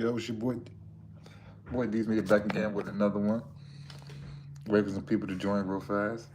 Yo, it's your boy D's Media back again with another one. Waiting for some people to join real fast.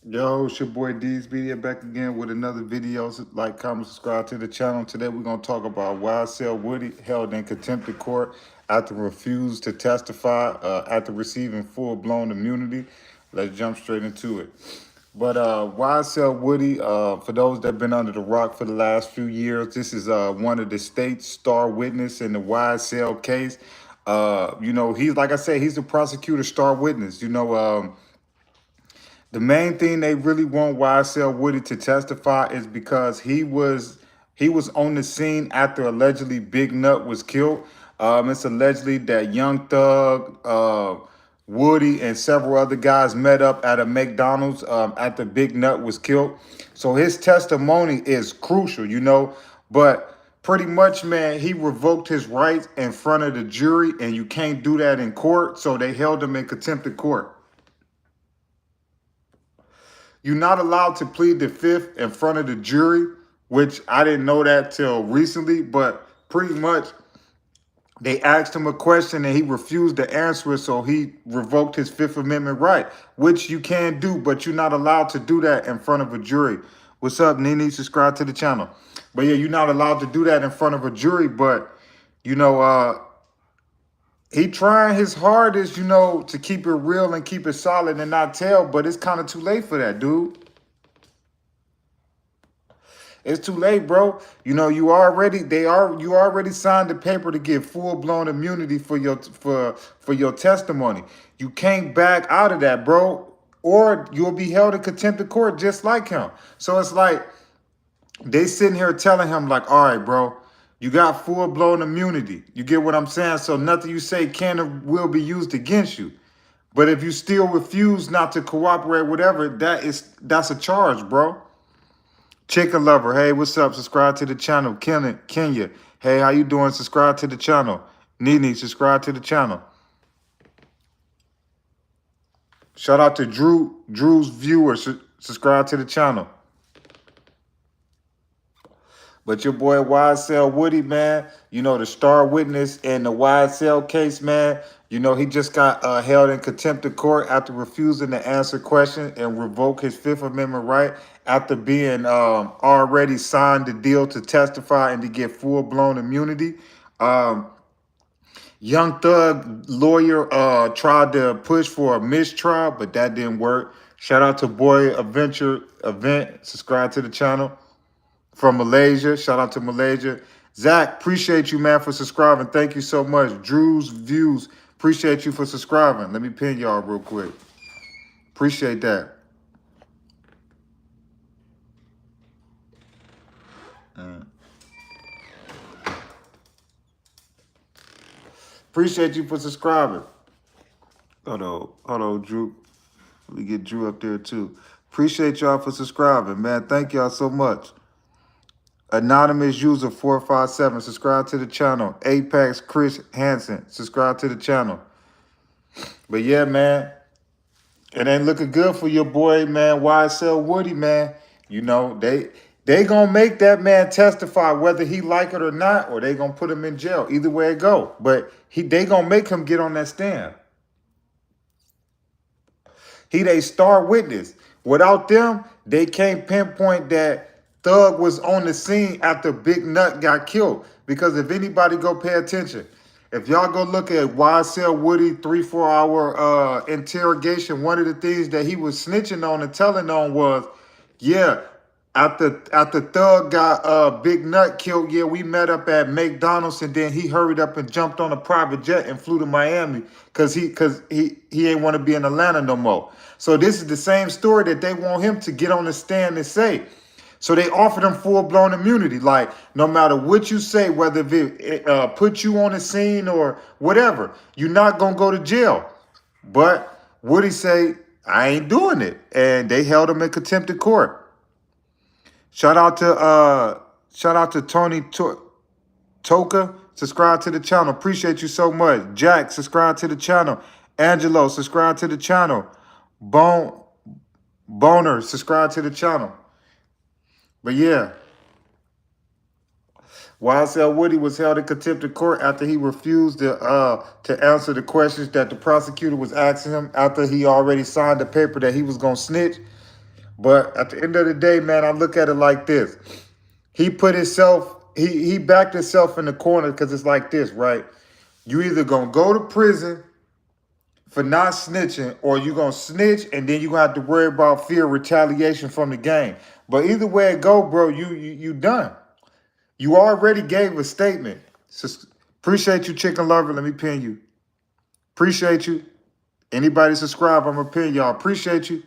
Yo, it's your boy D's Media back again with another video. Like, comment, subscribe to the channel. Today we're going to talk about YSL Woody held in contempt of court after refused to testify after receiving full-blown immunity. Let's jump straight into it. But YSL Woody, for those that have been under the rock for the last few years, this is one of the state's star witness in the YSL case. He's, like I said, he's the prosecutor's star witness. The main thing they really want YSL Woody to testify is because he was on the scene after allegedly Big Nut was killed. It's allegedly that Young Thug, Woody, and several other guys met up at a McDonald's after Big Nut was killed. So his testimony is crucial, but pretty much, man, he revoked his rights in front of the jury, and you can't do that in court. So they held him in contempt of court. You're not allowed to plead the fifth in front of the jury, which I didn't know that till recently, but pretty much they asked him a question and he refused to answer it, so he revoked his Fifth Amendment right, which you can do, but you're not allowed to do that in front of a jury. What's up, Nene? Subscribe to the channel. But yeah, you're not allowed to do that in front of a jury, but, he trying his hardest, to keep it real and keep it solid and not tell, but it's kind of too late for that, dude. It's too late, bro. You already signed the paper to get full-blown immunity for your testimony. You can't back out of that, bro, or you'll be held in contempt of court just like him. So it's like they sitting here telling him, like, all right, bro, you got full-blown immunity. You get what I'm saying? So nothing you say can or will be used against you. But if you still refuse not to cooperate, whatever, that's a charge, bro. Chicken Lover, hey, what's up? Subscribe to the channel. Kenya, hey, how you doing? Subscribe to the channel. Nene, subscribe to the channel. Shout out to Drew's viewers. Subscribe to the channel. But your boy YSL Woody, man, the star witness in the YSL case, man, he just got held in contempt of court after refusing to answer questions and revoke his Fifth Amendment right after being already signed the deal to testify and to get full-blown immunity. Young Thug lawyer tried to push for a mistrial, but that didn't work. Shout out to Boy Event. Subscribe to the channel. From Malaysia. Shout out to Malaysia. Zach, appreciate you, man, for subscribing. Thank you so much. Drew's Views, appreciate you for subscribing. Let me pin y'all real quick. Appreciate that. Appreciate you for subscribing. Hold on, Drew. Let me get Drew up there, too. Appreciate y'all for subscribing, man. Thank y'all so much. Anonymous User 457, subscribe to the channel. Apex Chris Hansen, subscribe to the channel. But yeah, man, it ain't looking good for your boy, man, YSL Woody, man. They gonna make that man testify whether he like it or not, or they gonna put him in jail. Either way it go. But they gonna make him get on that stand. He they star witness. Without them, they can't pinpoint that Thug was on the scene after Big Nut got killed. Because if anybody go pay attention, if y'all go look at YSL Woody 3-4 hour interrogation, one of the things that he was snitching on and telling on was, yeah, After Thug got Big Nut killed, yeah, we met up at McDonald's, and then he hurried up and jumped on a private jet and flew to Miami because he ain't want to be in Atlanta no more. So this is the same story that they want him to get on the stand and say. So they offered him full blown immunity. Like no matter what you say, whether it put you on the scene or whatever, you're not gonna go to jail. But Woody say, I ain't doing it, and they held him in contempt of court. Shout out to Tony Toka. Subscribe to the channel. Appreciate you so much. Jack, subscribe to the channel. Angelo, subscribe to the channel. Boner, subscribe to the channel. But yeah, YSL Woody was held in contempt of court after he refused to answer the questions that the prosecutor was asking him after he already signed the paper that he was gonna snitch. But at the end of the day, man, I look at it like this. He put himself, he backed himself in the corner because it's like this, right? You either gonna go to prison for not snitching, or you gonna snitch and then you gonna have to worry about fear of retaliation from the gang. But either way it go, bro, you done. You already gave a statement. Appreciate you, Chicken Lover. Let me pin you. Appreciate you. Anybody subscribe, I'm gonna pin y'all. Appreciate you.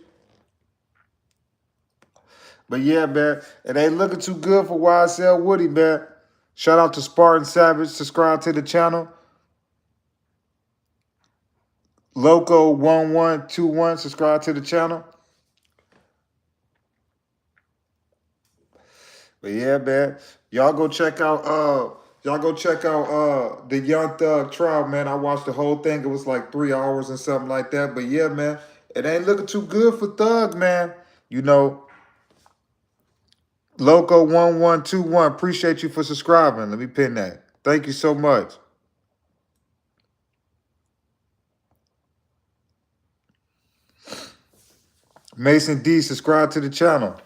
But yeah, man, it ain't looking too good for YSL Woody, man. Shout out to Spartan Savage. Subscribe to the channel. Loco1121. Subscribe to the channel. But yeah, man, y'all go check out the Young Thug trial, man. I watched the whole thing. It was like 3 hours and something like that. But yeah, man, it ain't looking too good for Thug, man. You know, Loco1121, appreciate you for subscribing. Let me pin that. Thank you so much. Mason D, subscribe to the channel.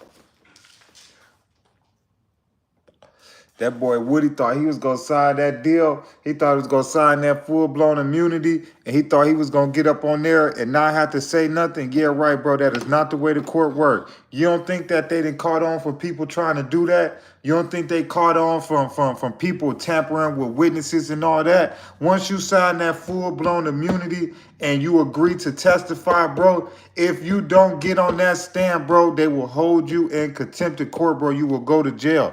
That boy Woody thought he was going to sign that deal. He thought he was going to sign that full-blown immunity, and he thought he was going to get up on there and not have to say nothing. Yeah, right, bro. That is not the way the court works. You don't think that they didn't caught on for people trying to do that? You don't think they caught on from people tampering with witnesses and all that? Once you sign that full-blown immunity and you agree to testify, bro, if you don't get on that stand, bro, they will hold you in contempt of court, bro. You will go to jail.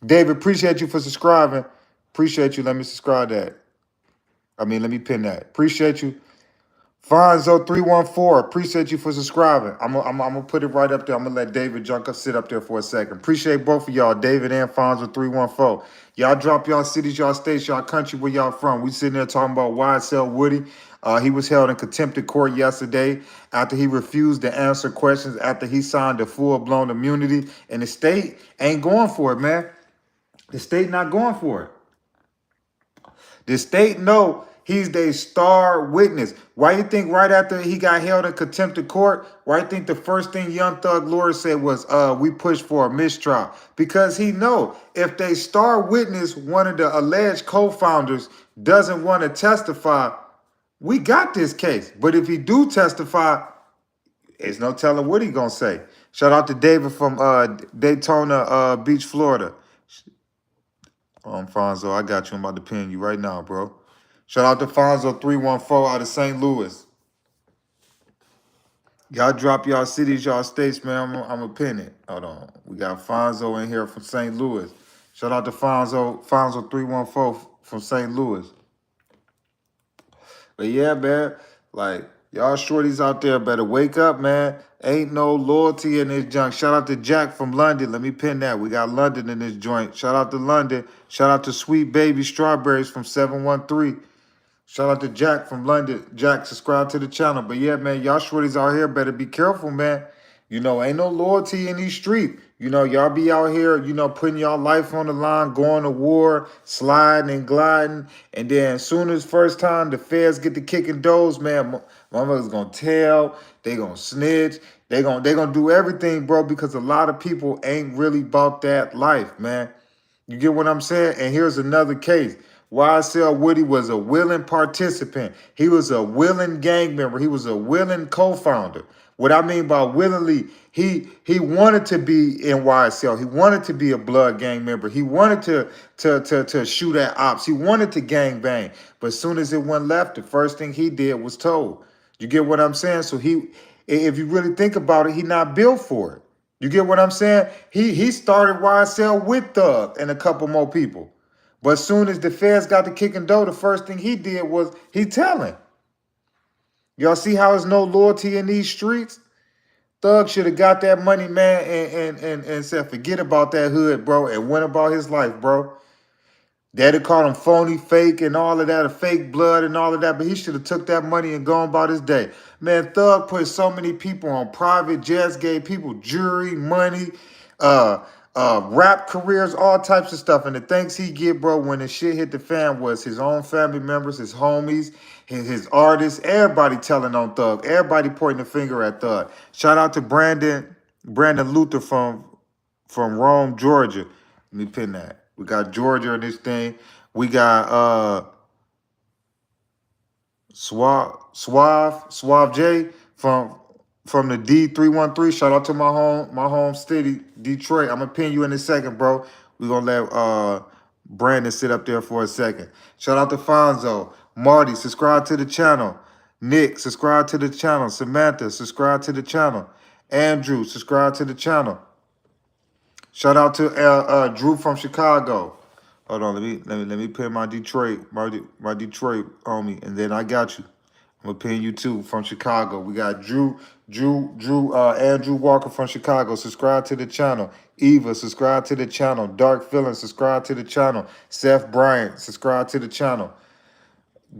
David, appreciate you for subscribing. Appreciate you. Let me subscribe that. Let me pin that. Appreciate you. Fonzo314, appreciate you for subscribing. I'm gonna put it right up there. I'm gonna let David Junker sit up there for a second. Appreciate both of y'all, David and Fonzo314. Y'all drop y'all cities, y'all states, y'all country, where y'all from. We sitting there talking about YSL Woody. He was held in contempt of court yesterday after he refused to answer questions after he signed a full-blown immunity. And the state ain't going for it, man. The state not going for it. The state know he's their star witness. Why you think right after he got held in contempt of court, why you think the first thing Young Thug lawyer said was, we push for a mistrial? Because he know if they star witness, one of the alleged co-founders, doesn't want to testify, we got this case. But if he do testify, there's no telling what he gonna say. Shout out to David from Daytona Beach, Florida. Fonzo, I got you. I'm about to pin you right now, bro. Shout out to Fonzo314 out of St. Louis. Y'all drop y'all cities, y'all states, man. I'm going to pin it. Hold on. We got Fonzo in here from St. Louis. Shout out to Fonzo314 from St. Louis. But yeah, man, like, y'all shorties out there better wake up, man. Ain't no loyalty in this junk. Shout out to Jack from London. Let me pin that. We got London in this joint. Shout out to London. Shout out to Sweet Baby Strawberries from 713. Shout out to Jack from London. Jack, subscribe to the channel. But yeah, man, y'all shorties out here better be careful, man. You know, ain't no loyalty in these streets. You know, y'all be out here, you know, putting y'all life on the line, going to war, sliding and gliding. And then as soon as first time the feds get to kicking doors, man, motherfuckers gonna tell, they gonna snitch, they gonna do everything, bro, because a lot of people ain't really about that life, man. You get what I'm saying? And here's another case. YSL Woody was a willing participant. He was a willing gang member. He was a willing co-founder. What I mean by willingly, he wanted to be in YSL. He wanted to be a blood gang member. He wanted to shoot at ops. He wanted to gang bang. But as soon as it went left, the first thing he did was told. You get what I'm saying? So if you really think about it, he not built for it. You get what I'm saying? He started YSL with Thug and a couple more people. But as soon as the feds got the kicking door, the first thing he did was he telling. Y'all see how there's no loyalty in these streets? Thug should have got that money, man, and said, forget about that hood, bro, and went about his life, bro. Daddy called him phony, fake, and all of that, a fake blood and all of that, but he should have took that money and gone about his day. Man, Thug put so many people on private jets, gave people jury, money, rap careers, all types of stuff. And the things he get, bro, when the shit hit the fan was his own family members, his homies, his artists, everybody telling on Thug, everybody pointing the finger at Thug. Shout out to Brandon Luther from Rome, Georgia. Let me pin that. We got Georgia in this thing. We got Suave J from the D313. Shout out to my home city, Detroit. I'm gonna pin you in a second, bro. We're gonna let Brandon sit up there for a second. Shout out to Fonzo. Marty, subscribe to the channel. Nick, subscribe to the channel. Samantha, subscribe to the channel. Andrew, subscribe to the channel. Shout out to Drew from Chicago. Hold on, let me pin my Detroit homie, and then I got you. I'm gonna pin you too from Chicago. We got Andrew Walker from Chicago. Subscribe to the channel. Eva, subscribe to the channel. Dark Feelings, subscribe to the channel. Seth Bryant, subscribe to the channel.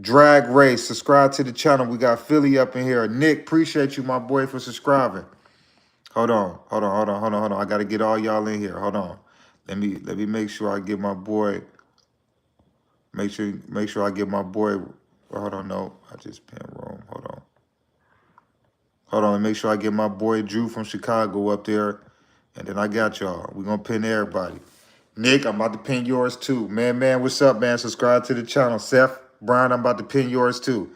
Drag Race, subscribe to the channel. We got Philly up in here. Nick, appreciate you, my boy, for subscribing. Hold on. I gotta get all y'all in here. Hold on. Let me make sure I get my boy. Make sure I get my boy. Hold on, no. I just pinned wrong. Hold on. Let me make sure I get my boy Drew from Chicago up there. And then I got y'all. We're gonna pin everybody. Nick, I'm about to pin yours too. Man, what's up, man? Subscribe to the channel. Seth, Brian, I'm about to pin yours too.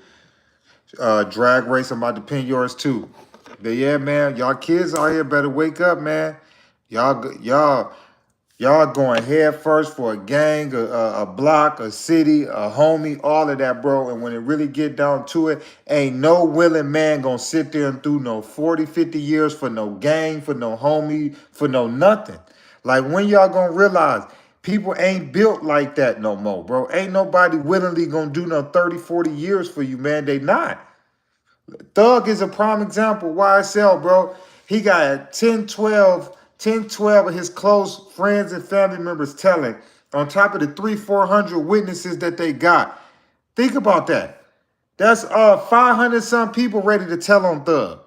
Drag Race, I'm about to pin yours too. But yeah, man, y'all kids out here better wake up, man. Y'all going head first for a gang, a block, a city, a homie, all of that, bro. And when it really get down to it, ain't no willing man gonna sit there and do no 40, 50 years for no gang, for no homie, for no nothing. Like, when y'all gonna realize people ain't built like that no more, bro? Ain't nobody willingly gonna do no 30, 40 years for you, man. They not. Thug is a prime example. YSL, bro. He got 10, 12 of his close friends and family members telling, on top of the 300-400 witnesses that they got. Think about that. That's 500 some people ready to tell on Thug.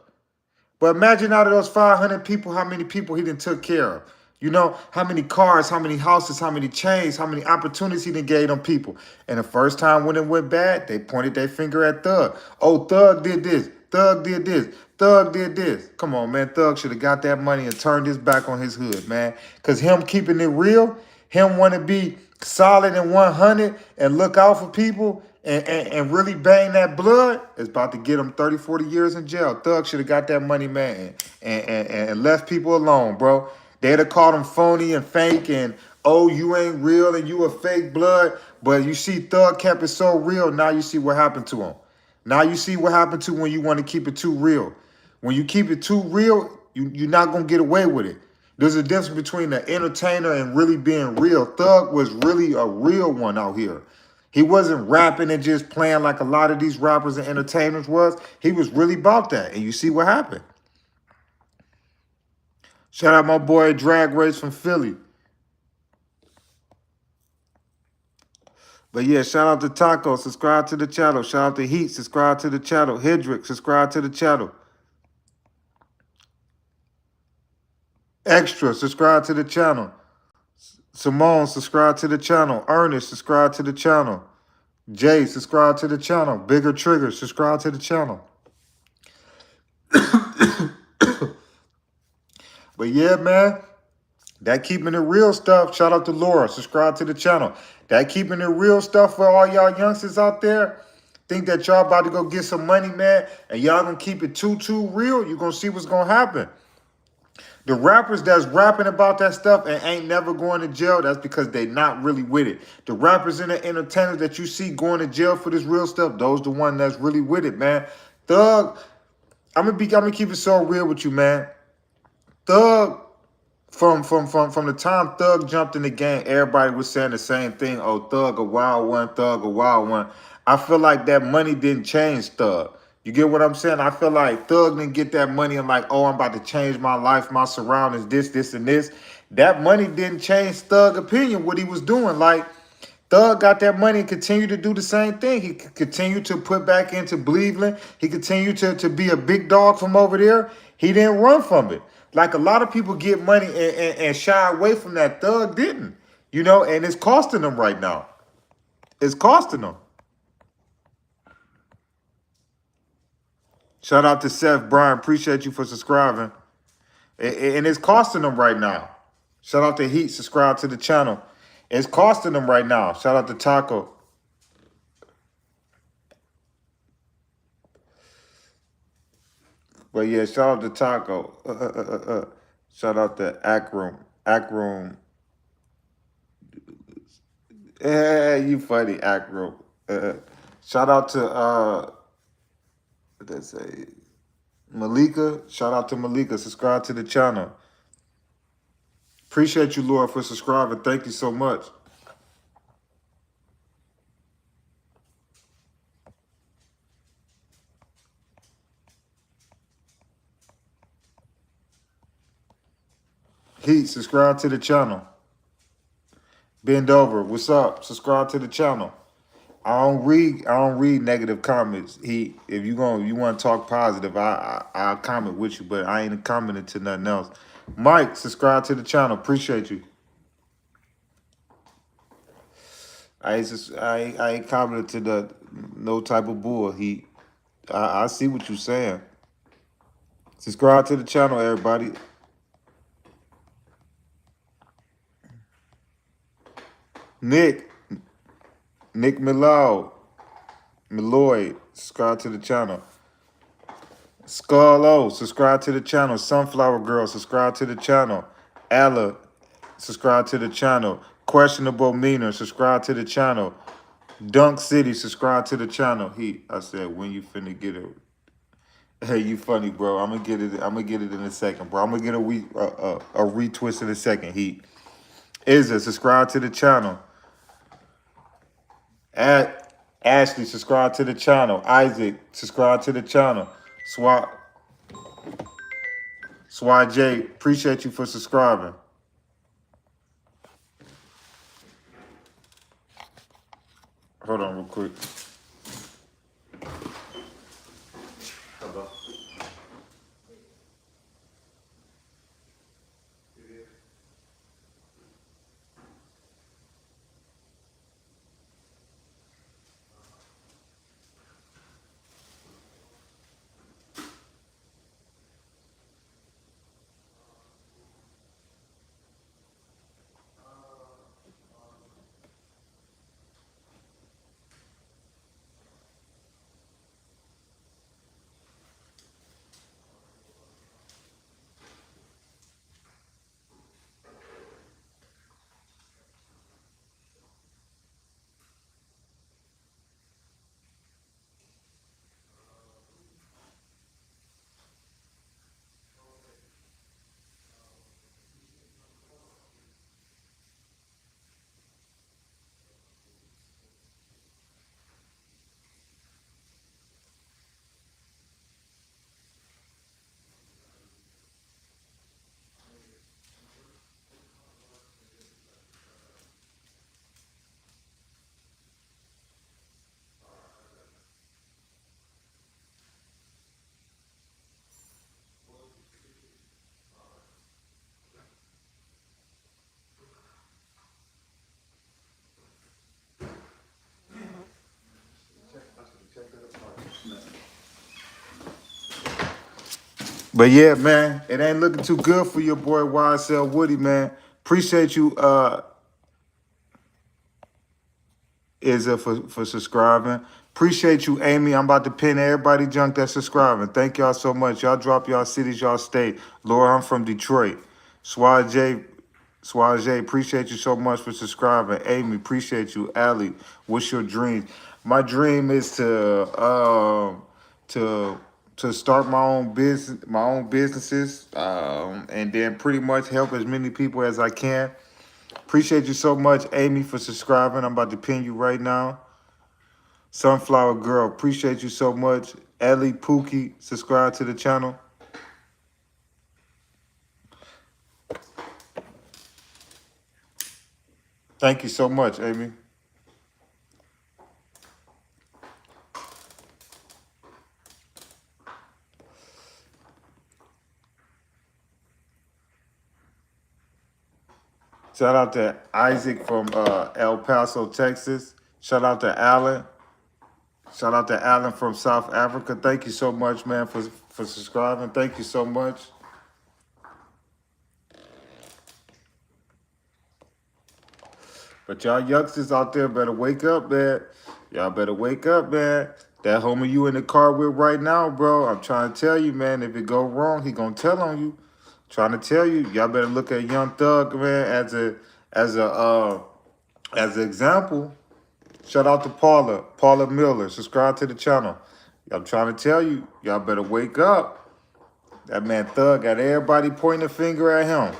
But imagine out of those 500 people, how many people he done took care of. You know, how many cars, how many houses, how many chains, how many opportunities he done gave them people. And the first time when it went bad, they pointed their finger at Thug. Oh, Thug did this. Thug did this. Thug did this. Come on, man. Thug should have got that money and turned his back on his hood, man. Because him keeping it real, him want to be solid and 100 and look out for people and really bang that blood, is about to get him 30, 40 years in jail. Thug should have got that money, man, and left people alone, bro. They'd have called him phony and fake and, oh, you ain't real and you a fake blood. But you see, Thug kept it so real. Now you see what happened to him. Now you see what happened to when you want to keep it too real. When you keep it too real, you're not going to get away with it. There's a difference between an entertainer and really being real. Thug was really a real one out here. He wasn't rapping and just playing like a lot of these rappers and entertainers was. He was really about that. And you see what happened. Shout out my boy Drag Race from Philly. But yeah, shout out to Taco, subscribe to the channel. Shout out to Heat, subscribe to the channel. Hendrick, subscribe to the channel. Extra, subscribe to the channel. Simone, subscribe to the channel. Ernest, subscribe to the channel. Jay, subscribe to the channel. Bigger Trigger, subscribe to the channel. But yeah, man, that keeping it real stuff. Shout out to Laura. Subscribe to the channel. That keeping it real stuff for all y'all youngsters out there. Think that y'all about to go get some money, man, and y'all gonna keep it too real. You gonna see what's gonna happen. The rappers that's rapping about that stuff and ain't never going to jail, that's because they not really with it. The rappers and the entertainers that you see going to jail for this real stuff, those the one that's really with it, man. Thug, I'm gonna keep it so real with you, man. Thug, from the time Thug jumped in the game, everybody was saying the same thing. Oh, Thug a wild one, Thug a wild one. I feel like that money didn't change Thug. You get what I'm saying? I feel like Thug didn't get that money and like, oh, I'm about to change my life, my surroundings, this, and this. That money didn't change Thug's opinion, what he was doing. Like, Thug got that money and continued to do the same thing. He continued to put back into Cleveland. He continued to be a big dog from over there. He didn't run from it. Like a lot of people get money and shy away from that. Thug didn't, you know, and it's costing them right now. It's costing them. Shout out to Seth Bryan. Appreciate you for subscribing. And it's costing them right now. Shout out to Heat. Subscribe to the channel. It's costing them right now. Shout out to Taco. But yeah, shout out to Taco. Shout out to Akroom. Akroom. You funny, Akroom. Shout out to what did I say? Malika. Shout out to Malika. Subscribe to the channel. Appreciate you, Lord, for subscribing. Thank you so much. Heat, subscribe to the channel. Bend over. What's up? Subscribe to the channel. I don't read negative comments. If you want to talk positive, I'll comment with you, but I ain't commenting to nothing else. Mike, subscribe to the channel. Appreciate you. I ain't commenting to no type of bull. I see what you're saying. Subscribe to the channel, everybody. Nick Milloy, subscribe to the channel. Scarlo, subscribe to the channel. Sunflower Girl, subscribe to the channel. Ella, subscribe to the channel. Questionable Meaner, subscribe to the channel. Dunk City, subscribe to the channel. I said, when you finna get it? Hey, you funny, bro. I'm gonna get it in a second, bro. I'm gonna get a retwist in a second. Izza, subscribe to the channel. Ashley, subscribe to the channel. Isaac, subscribe to the channel. Swat J, appreciate you for subscribing. Hold on real quick. Hello. But yeah, man, it ain't looking too good for your boy YSL Woody, man. Appreciate you. Izza for subscribing. Appreciate you, Amy. I'm about to pin everybody junk that's subscribing. Thank y'all so much. Y'all drop y'all cities, y'all state. Laura, I'm from Detroit. Swaj, appreciate you so much for subscribing. Amy, appreciate you. Allie, what's your dream? My dream is to to start my own businesses, and then pretty much help as many people as I can. Appreciate you so much, Amy, for subscribing. I'm about to pin you right now. Sunflower Girl, appreciate you so much. Ellie Pookie, subscribe to the channel. Thank you so much, Amy. Shout out to Isaac from El Paso, Texas. Shout out to Alan. Shout out to Alan from South Africa. Thank you so much, man, for subscribing. Thank you so much. But y'all youngsters out there better wake up, man. Y'all better wake up, man. That homie you in the car with right now, bro, I'm trying to tell you, man, if it go wrong, he gonna tell on you. Trying to tell you, y'all better look at Young Thug, man, as an example. Shout out to Paula Miller. Subscribe to the channel. I'm trying to tell you, y'all better wake up. That man Thug got everybody pointing a finger at him.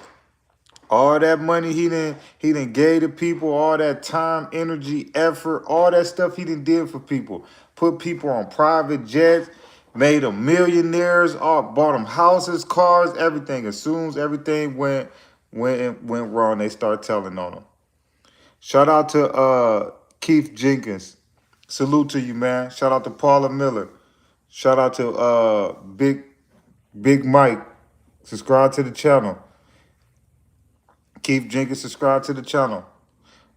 All that money he didn't gave to people, all that time, energy, effort, all that stuff he did for people. Put people on private jets, made them millionaires, bought them houses, cars, everything. As soon as everything went wrong, they start telling on them. Shout out to Keith Jenkins. Salute to you, man. Shout out to Paula Miller. Shout out to Big Mike. Subscribe to the channel. Keith Jenkins, subscribe to the channel.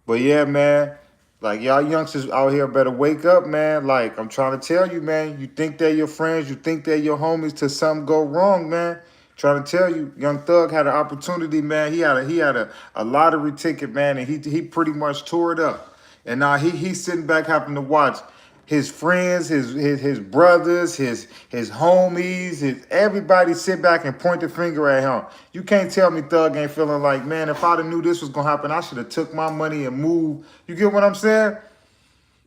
But yeah, man, like y'all youngsters out here better wake up, man. Like I'm trying to tell you, man, you think they're your friends, you think they're your homies till something go wrong, man. Trying to tell you, Young Thug had an opportunity, man. He had a lottery ticket, man, and he pretty much tore it up. And now he's sitting back having to watch his friends, his brothers, his homies, everybody sit back and point the finger at him. You can't tell me Thug ain't feeling like, man, if I'd have knew this was gonna happen, I should have took my money and moved. You get what I'm saying?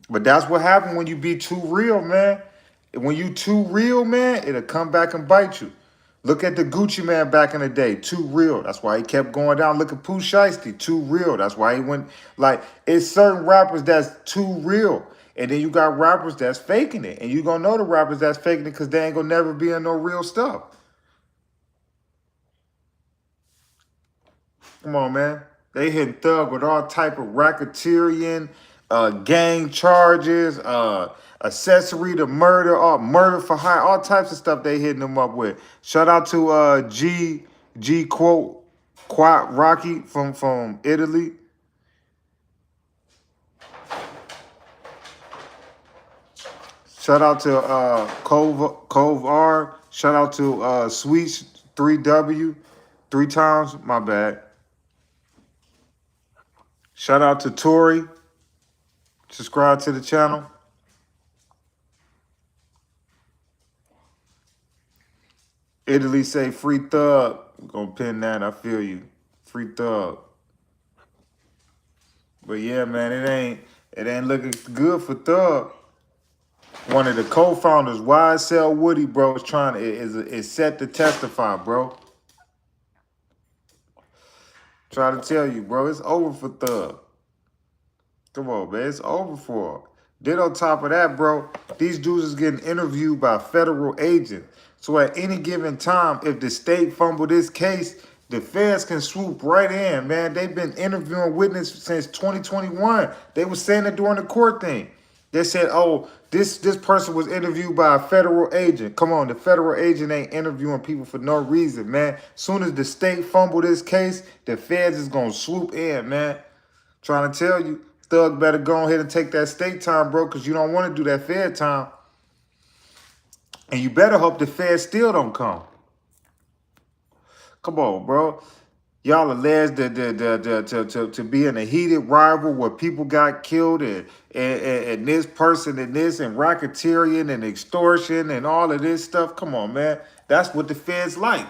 But that's what happened when you be too real, man. When you too real, man, it'll come back and bite you. Look at the Gucci Man back in the day, too real. That's why he kept going down. Look at Pooh Shiesty, too real. That's why he went, like, it's certain rappers that's too real. And then you got rappers that's faking it. And you gonna know the rappers that's faking it because they ain't gonna never be in no real stuff. Come on, man. They hitting Thug with all type of racketeering, gang charges, accessory to murder, murder for hire, all types of stuff they hitting them up with. Shout out to G quote Rocky from Italy. Shout out to Cove R. Shout out to Sweets 3W. 3 times, my bad. Shout out to Tori. Subscribe to the channel. Italy say free Thug. We're gonna pin that. I feel you. Free Thug. But yeah, man, it ain't looking good for Thug. One of the co-founders, YSL Woody, bro, is set to testify, bro. Try to tell you, bro, it's over for Thug. Come on, man, it's over for him. Then on top of that, bro, these dudes is getting interviewed by federal agents. So at any given time, if the state fumble this case, the feds can swoop right in, man. They've been interviewing witnesses since 2021. They were saying it during the court thing. They said, oh, this person was interviewed by a federal agent. Come on, the federal agent ain't interviewing people for no reason, man. Soon as the state fumble this case, the feds is going to swoop in, man. Trying to tell you, Thug better go ahead and take that state time, bro, because you don't want to do that fed time. And you better hope the feds still don't come. Come on, bro. Y'all alleged to be in a heated rival where people got killed and this person and this and racketeering and extortion and all of this stuff. Come on, man. That's what the feds like.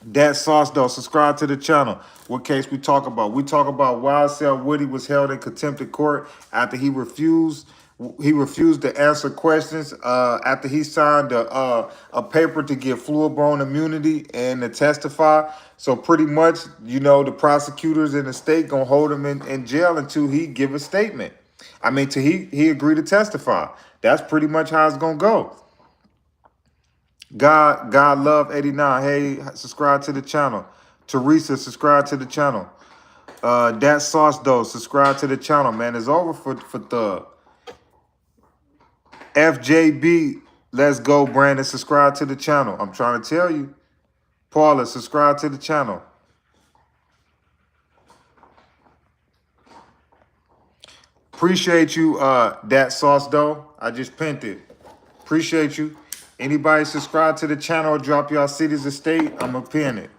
That sauce though, subscribe to the channel. What case we talk about? We talk about YSL Woody was held in contempt of court after he refused to answer questions after he signed a paper to get full-blown immunity and to testify. So pretty much, the prosecutors in the state gonna hold him in jail until he give a statement. I mean, till he agreed to testify. That's pretty much how it's gonna go. God love 89. Hey, subscribe to the channel. Teresa, subscribe to the channel. That sauce though, subscribe to the channel, man. It's over for Thug. FJB, let's go, Brandon. Subscribe to the channel. I'm trying to tell you. Paula, subscribe to the channel. Appreciate you, that sauce though. I just pinned it. Appreciate you. Anybody subscribe to the channel or drop y'all cities or state, I'm gonna pin it.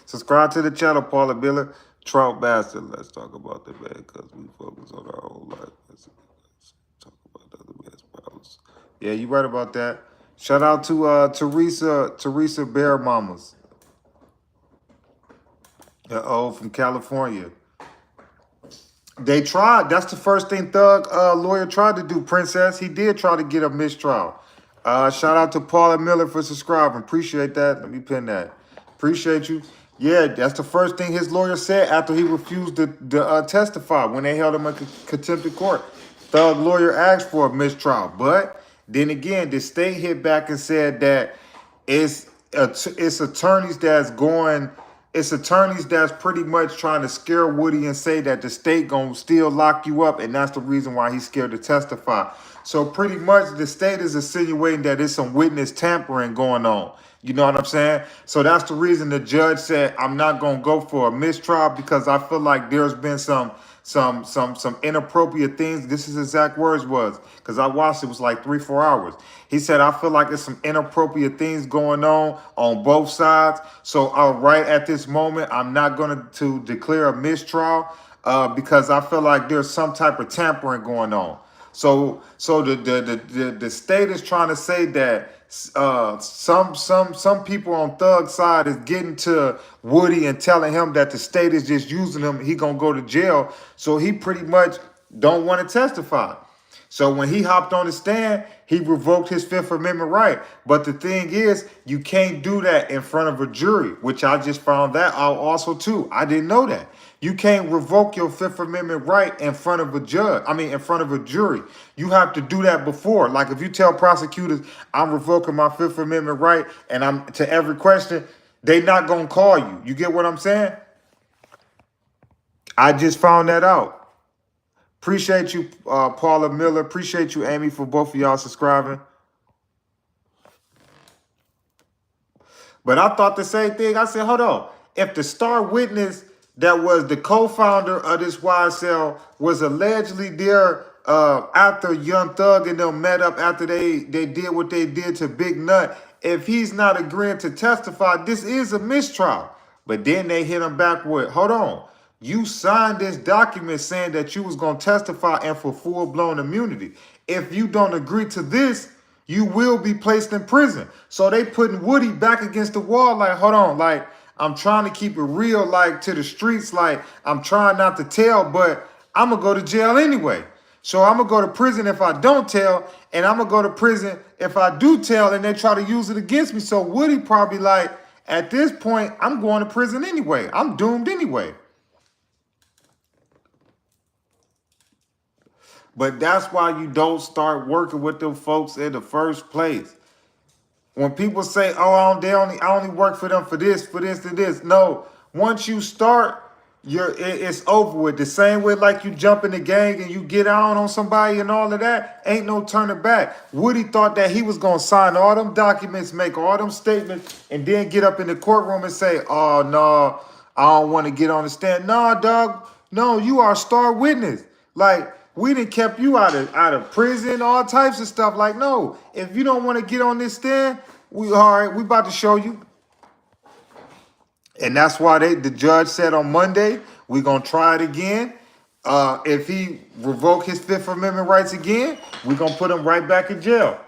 Subscribe to the channel, Paula Biller. Trout Bastard. Let's talk about the man because we focus on our own life. Let's talk about the other man's problems. Yeah, you right about that. Shout out to Teresa Bear Mamas. From California. They tried. That's the first thing Thug lawyer tried to do, Princess. He did try to get a mistrial. Shout out to Paula Miller for subscribing. Appreciate that. Let me pin that. Appreciate you. Yeah, that's the first thing his lawyer said after he refused to testify when they held him in contempt of court. Thug lawyer asked for a mistrial. But then again, the state hit back and said that it's attorneys that's going... It's attorneys that's pretty much trying to scare Woody and say that the state gonna still lock you up, and that's the reason why he's scared to testify. So pretty much the state is insinuating that there's some witness tampering going on. You know what I'm saying? So that's the reason the judge said, I'm not gonna go for a mistrial because I feel like there's been some inappropriate things. This is his exact words was, because I watched it was like 3-4 hours. He said, I feel like there's some inappropriate things going on both sides. So right at this moment, I'm not going to declare a mistrial because I feel like there's some type of tampering going on. So the state is trying to say that some people on Thug's side is getting to Woody and telling him that the state is just using him. He gonna go to jail. So he pretty much don't want to testify. So when he hopped on the stand, he revoked his Fifth Amendment right. But the thing is, you can't do that in front of a jury, which I just found that out also too. I didn't know that. You can't revoke your Fifth Amendment right in front of a judge. I mean, in front of a jury. You have to do that before. Like if you tell prosecutors, I'm revoking my Fifth Amendment right, and I'm to every question, they not gonna call you. You get what I'm saying? I just found that out. Appreciate you, Paula Miller. Appreciate you, Amy, for both of y'all subscribing. But I thought the same thing. I said, hold on. If the star witness that was the co-founder of this YSL was allegedly there after Young Thug and them met up after they did what they did to Big Nut, if he's not agreeing to testify, this is a mistrial. But then they hit him back with, hold on. You signed this document saying that you was going to testify and for full-blown immunity. If you don't agree to this, you will be placed in prison. So they putting Woody back against the wall like, hold on, like, I'm trying to keep it real, like, to the streets, like, I'm trying not to tell, but I'm going to go to jail anyway. So I'm going to go to prison if I don't tell, and I'm going to go to prison if I do tell, and they try to use it against me. So Woody probably like, at this point, I'm going to prison anyway. I'm doomed anyway. But that's why you don't start working with them folks in the first place. When people say, "Oh, I only work for them for this, and this," no. Once you start, it's over with. The same way like you jump in the gang and you get on somebody and all of that, ain't no turning back. Woody thought that he was gonna sign all them documents, make all them statements, and then get up in the courtroom and say, "Oh no, I don't want to get on the stand." No, dog. No, you are a star witness. Like, we done kept you out of prison, all types of stuff. Like, no, if you don't want to get on this stand, all right, we about to show you. And that's why the judge said on Monday, we're gonna try it again. If he revoke his Fifth Amendment rights again, we're gonna put him right back in jail.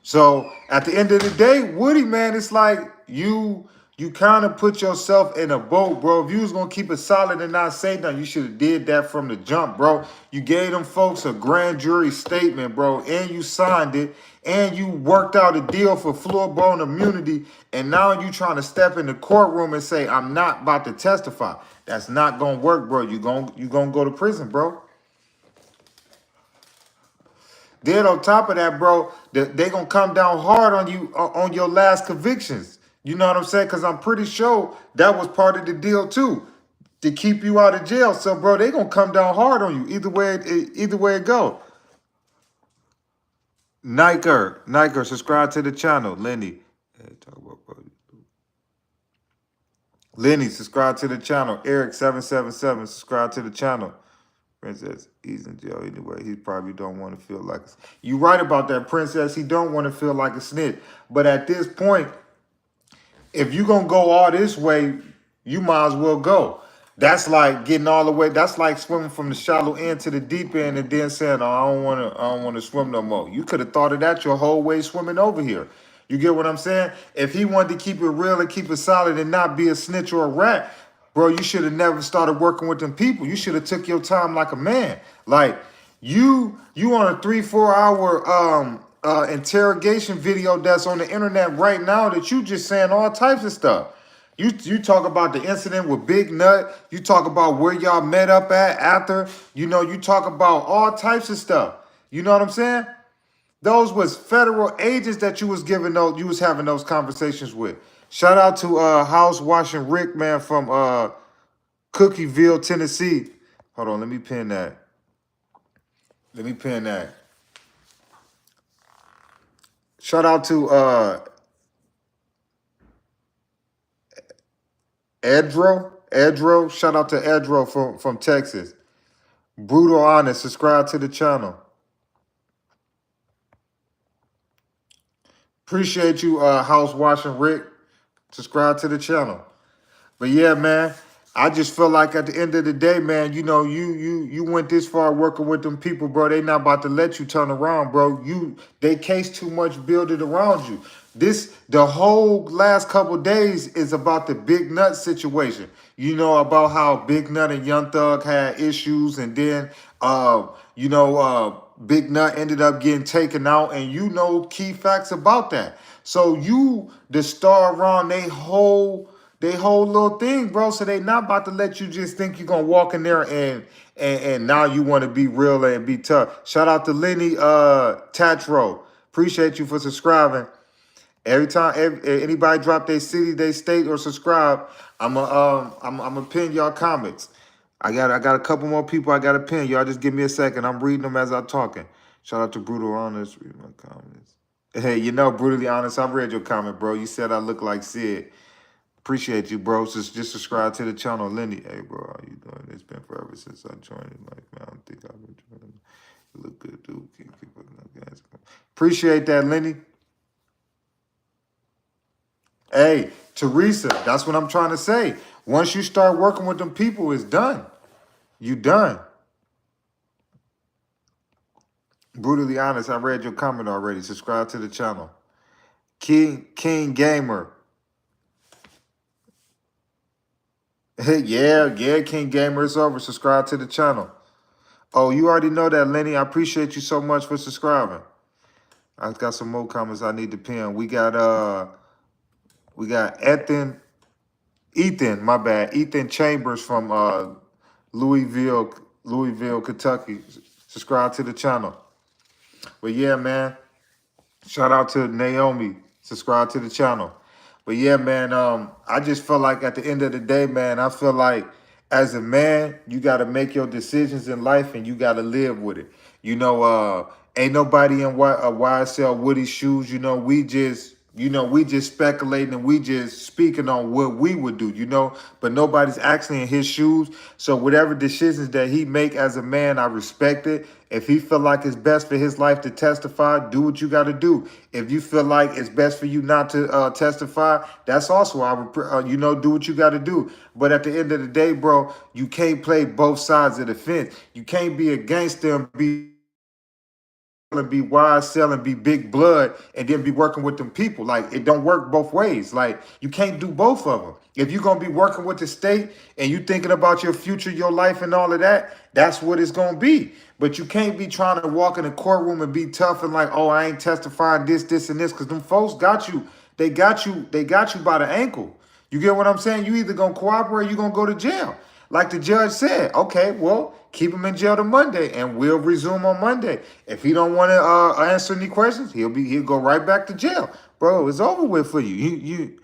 So at the end of the day, Woody, man, it's like you kind of put yourself in a boat, bro. If you was gonna keep it solid and not say nothing, you should have did that from the jump, bro. You gave them folks a grand jury statement, bro, and you signed it, and you worked out a deal for full-blown immunity, and now you trying to step in the courtroom and say, I'm not about to testify. That's not gonna work, bro. You gonna go to prison, bro. Then on top of that, bro, they gonna come down hard on you on your last convictions. You know what I'm saying? Because I'm pretty sure that was part of the deal too, to keep you out of jail. So, bro, they gonna come down hard on you either way it go. Niker, subscribe to the channel. Lenny, subscribe to the channel. Eric777, subscribe to the channel. Princess, he's in jail anyway. He probably don't want to feel like you right about that, Princess. He don't want to feel like a snitch. But at this point, if you gonna go all this way, you might as well go. That's like getting all the way. That's like swimming from the shallow end to the deep end and then saying, "Oh, I don't want to swim no more." You could have thought of that your whole way swimming over here. You get what I'm saying? If he wanted to keep it real and keep it solid and not be a snitch or a rat, bro, you should have never started working with them people. You should have took your time like a man. Like you on a 3-4 hour interrogation video that's on the internet right now that you just saying all types of stuff. You talk about the incident with Big Nut. You talk about where y'all met up at after. You know, you talk about all types of stuff. You know what I'm saying? Those was federal agents that you was having those conversations with. Shout out to House Washing Rick, man, from Cookieville, Tennessee. Hold on, let me pin that. Shout out to Edro. Shout out to Edro from Texas. Brutal Honest, subscribe to the channel. Appreciate you, House Washing Rick. Subscribe to the channel. But yeah, man, I just feel like at the end of the day, man, you know, you went this far working with them people, bro. They not about to let you turn around, bro. They case too much building around you. The whole last couple days is about the Big Nut situation. You know, about how Big Nut and Young Thug had issues, and then Big Nut ended up getting taken out, and you know key facts about that. So you the star around they whole little thing, bro. So they not about to let you just think you're gonna walk in there and now you want to be real and be tough. Shout out to Lenny Tatro. Appreciate you for subscribing. Every time anybody drop their city, their state, or subscribe, I'm a pin y'all comments. I got a couple more people I gotta pin. Y'all just give me a second. I'm reading them as I'm talking. Shout out to Brutal Honest. Read my comments. Hey, you know, Brutally Honest, I read your comment, bro. You said I look like Sid. Appreciate you, bro. Just subscribe to the channel, Lenny. Hey, bro, how you doing? It's been forever since I joined it. Like, man, I don't think I've been joining. You look good, dude. Can't keep up with guys. Appreciate that, Lenny. Hey, Teresa, that's what I'm trying to say. Once you start working with them people, it's done. You done. Brutally Honest, I read your comment already. Subscribe to the channel. King Gamer. Hey, yeah, King Gamer, it's over. Subscribe to the channel. Oh, you already know that, Lenny. I appreciate you so much for subscribing. I've got some more comments I need to pin. We got Ethan, my bad. Ethan Chambers from Louisville, Kentucky. Subscribe to the channel. But yeah, man. Shout out to Naomi. Subscribe to the channel. But yeah, man, I just feel like at the end of the day, man, I feel like as a man, you got to make your decisions in life and you got to live with it. You know, ain't nobody in YSL Woody's shoes. You know, we just You know, we just speculating and we just speaking on what we would do, you know, but nobody's actually in his shoes. So whatever decisions that he make as a man, I respect it. If he feel like it's best for his life to testify, do what you got to do. If you feel like it's best for you not to testify, that's also, I would, you know, do what you got to do. But at the end of the day, bro, you can't play both sides of the fence. You can't be a gangster and be YSL and be big blood and then be working with them people. Like, it don't work both ways. Like, you can't do both of them. If you're going to be working with the state and you thinking about your future, your life and all of that, that's what it's going to be. But you can't be trying to walk in the courtroom and be tough and like, oh, I ain't testifying this, and this, because them folks got you. They got you by the ankle. You get what I'm saying? You either going to cooperate or you going to go to jail. Like the judge said, okay, well, keep him in jail to Monday, and we'll resume on Monday. If he don't want to answer any questions, he'll go right back to jail, bro. It's over with for you. You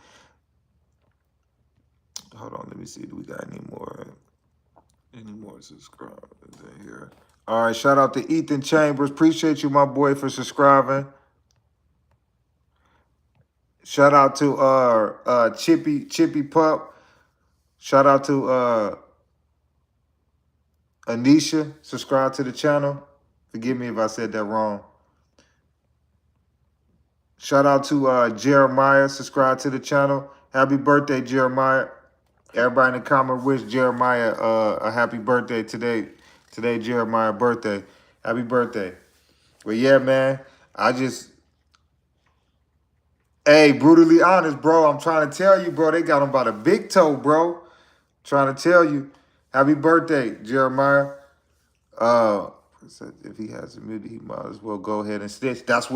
hold on. Let me see. Do we got any more subscribers in here? All right. Shout out to Ethan Chambers. Appreciate you, my boy, for subscribing. Shout out to Chippy Pup. Shout out to Anisha, subscribe to the channel. Forgive me if I said that wrong. Shout out to Jeremiah, subscribe to the channel. Happy birthday, Jeremiah. Everybody in the comment wish Jeremiah a happy birthday today. Today, Jeremiah's birthday. Happy birthday. But yeah, man, hey, brutally honest, bro. I'm trying to tell you, bro, they got him by the big toe, bro. Trying to tell you. Happy birthday, Jeremiah. If he has immunity, he might as well go ahead and snitch. That's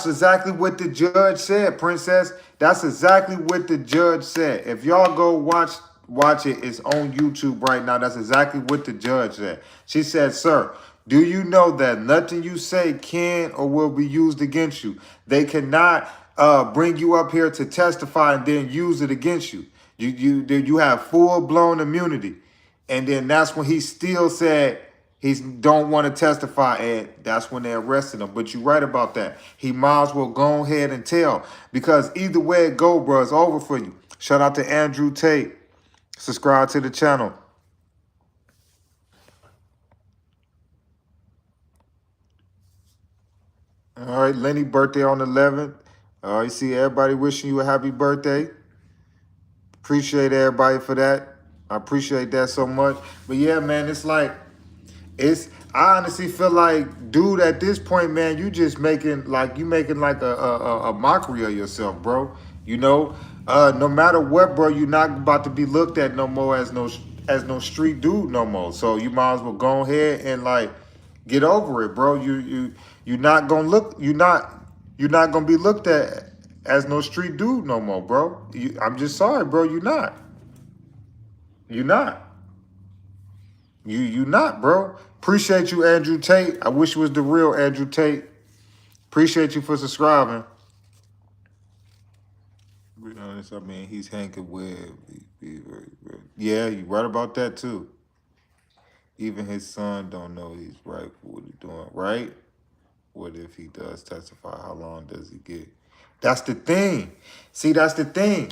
exactly what the judge said, Princess. That's exactly what the judge said. If y'all go watch it, it's on YouTube right now. That's exactly what the judge said. She said, sir, do you know that nothing you say can or will be used against you? They cannot bring you up here to testify and then use it against you. You have full-blown immunity. And then that's when he still said he don't want to testify, and that's when they arrested him. But you're right about that. He might as well go ahead and tell, because either way it go, bro, it's over for you. Shout out to Andrew Tate. Subscribe to the channel. All right, Lenny, birthday on the 11th. You see everybody wishing you a happy birthday. Appreciate everybody for that. I appreciate that so much. But yeah, man, it's like, I honestly feel like, dude, at this point, man, you making like a mockery of yourself, bro. You know, no matter what, bro, you're not about to be looked at no more as no street dude no more. So you might as well go ahead and like get over it, bro. You're not gonna be looked at as no street dude no more, bro. I'm just sorry, bro. You're not. You're not. You not, bro. Appreciate you, Andrew Tate. I wish it was the real Andrew Tate. Appreciate you for subscribing. To be honest, I mean, he's hanging with. Yeah, you right about that too. Even his son don't know he's right for what he's doing, right? What if he does testify? How long does he get? That's the thing. See, that's the thing.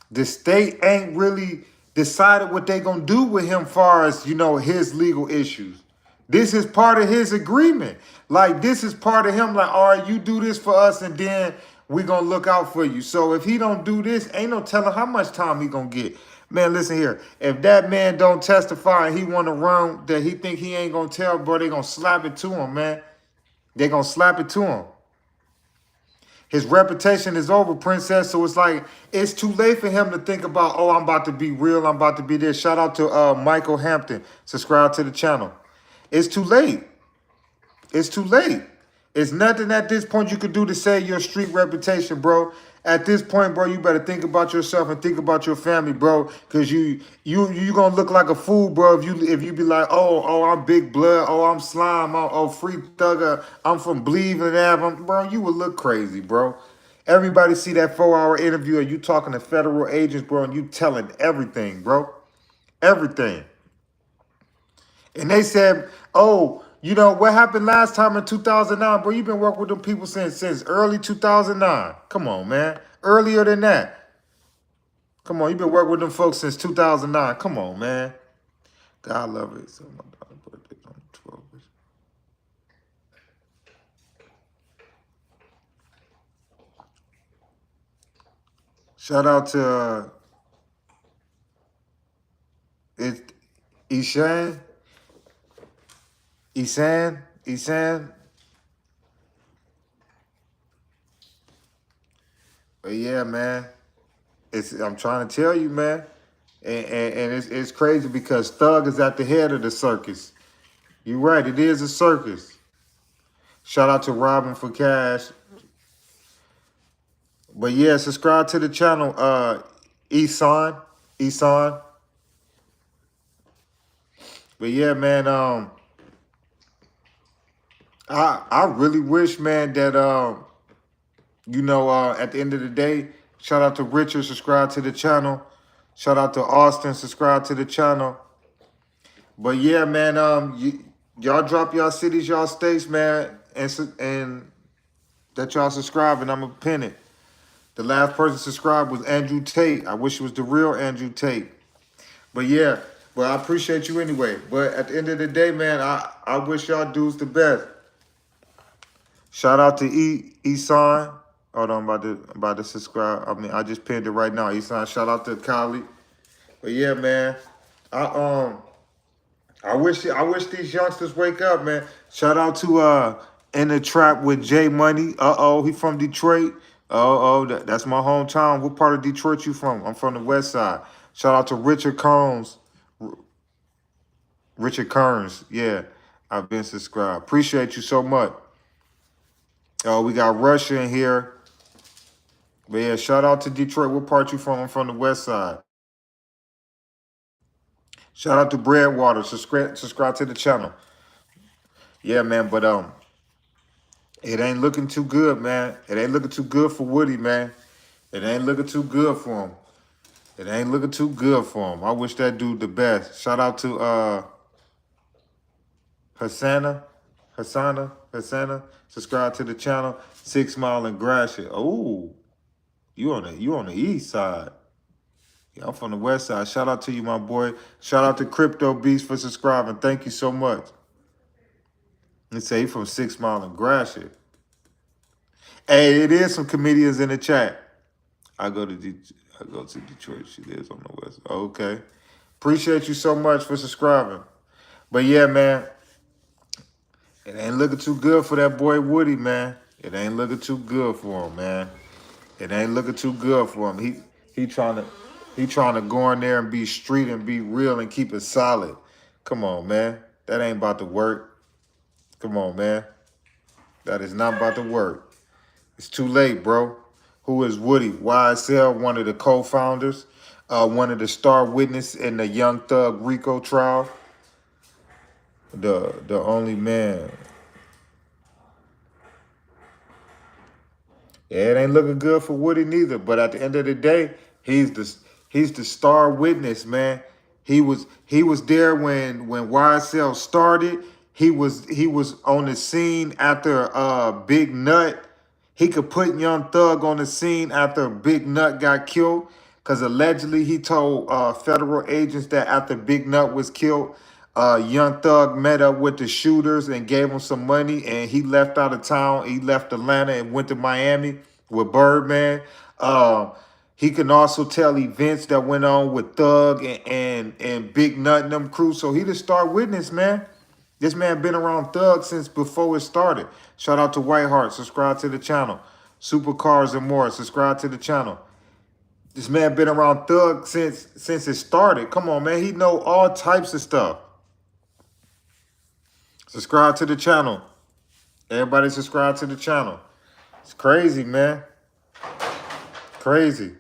The state ain't really decided what they gonna do with him far as, you know, his legal issues. This is part of his agreement. Like, this is part of him, like, all right, you do this for us and then we gonna look out for you. So if he don't do this, ain't no telling how much time he gonna get. Man, listen here. If that man don't testify and he want to run that he think he ain't gonna tell, bro, they gonna slap it to him, man. They gonna slap it to him. His reputation is over, Princess. So it's like, it's too late for him to think about, oh, I'm about to be real. I'm about to be this. Shout out to Michael Hampton. Subscribe to the channel. It's too late. It's too late. It's nothing at this point you could do to save your street reputation, bro. At this point, bro, you better think about yourself and think about your family, bro. Cause you gonna look like a fool, bro, if you be like, oh, I'm big blood, oh, I'm slime, oh, free thugger, I'm from Cleveland Ave, bro. You would look crazy, bro. Everybody see that 4-hour interview and you talking to federal agents, bro, and you telling everything, bro. Everything. And they said, oh, You know what happened last time in 2009, bro? You've been working with them people since early 2009. Come on, man. Earlier than that. Come on, you've been working with them folks since 2009. Come on, man. God love it. So my daughter's birthday on the 12th. Shout out to it Ishan. Isan. But yeah, man. I'm trying to tell you, man. And it's crazy because Thug is at the head of the circus. You're right, it is a circus. Shout out to Robin for cash. But yeah, subscribe to the channel, Isan. But yeah, man, I really wish, man, that at the end of the day, shout out to Richard, subscribe to the channel. Shout out to Austin, subscribe to the channel. But yeah, man, y'all drop y'all cities, y'all states, man, and that y'all subscribe, and I'm gonna pin it. The last person subscribed was Andrew Tate. I wish it was the real Andrew Tate. But yeah, well, I appreciate you anyway. But at the end of the day, man, I wish y'all dudes the best. Shout out to Isan. Hold on, I'm about to subscribe. I mean, I just pinned it right now. Isan, shout out to Kali. But yeah, man, I wish these youngsters wake up, man. Shout out to In the Trap with J Money. He from Detroit. That's my hometown. What part of Detroit you from? I'm from the West Side. Shout out to Richard Kearns. Yeah, I've been subscribed. Appreciate you so much. We got Russia in here. But yeah, shout out to Detroit. What part you from? I'm from the West Side. Shout out to Breadwater. Subscribe to the channel. Yeah, man, but it ain't looking too good, man. It ain't looking too good for Woody, man. It ain't looking too good for him. It ain't looking too good for him. I wish that dude the best. Shout out to Hassana. Subscribe to the channel. 6 Mile and Gratiot. Oh, you on the east side. Yeah, I'm from the west side. Shout out to you, my boy. Shout out to Crypto Beast for subscribing. Thank you so much. Let's say he from 6 Mile and Gratiot. Hey, it is some comedians in the chat. I go to Detroit. She lives on the west. Okay. Appreciate you so much for subscribing. But yeah, man, it ain't looking too good for that boy Woody, man. It ain't looking too good for him, man. It ain't looking too good for him. He trying to go in there and be street and be real and keep it solid. Come on, man. That ain't about to work. Come on, man. That is not about to work. It's too late, bro. Who is Woody? YSL, one of the co-founders, one of the star witnesses in the Young Thug Rico trial. The only man. Yeah, it ain't looking good for Woody neither. But at the end of the day, he's the star witness, man. He was there when YSL started. He was on the scene after Big Nut. He could put Young Thug on the scene after Big Nut got killed, because allegedly he told federal agents that after Big Nut was killed, Young Thug met up with the shooters and gave him some money, and he left out of town. He left Atlanta and went to Miami with Birdman. He can also tell events that went on with Thug and Big Nut and them crew. So he the star witness, man. This man been around Thug since before it started. Shout out to Whiteheart. Subscribe to the channel. Supercars and more. Subscribe to the channel. This man been around Thug since it started. Come on, man. He know all types of stuff. Subscribe to the channel. Everybody subscribe to the channel. It's crazy, man. Crazy.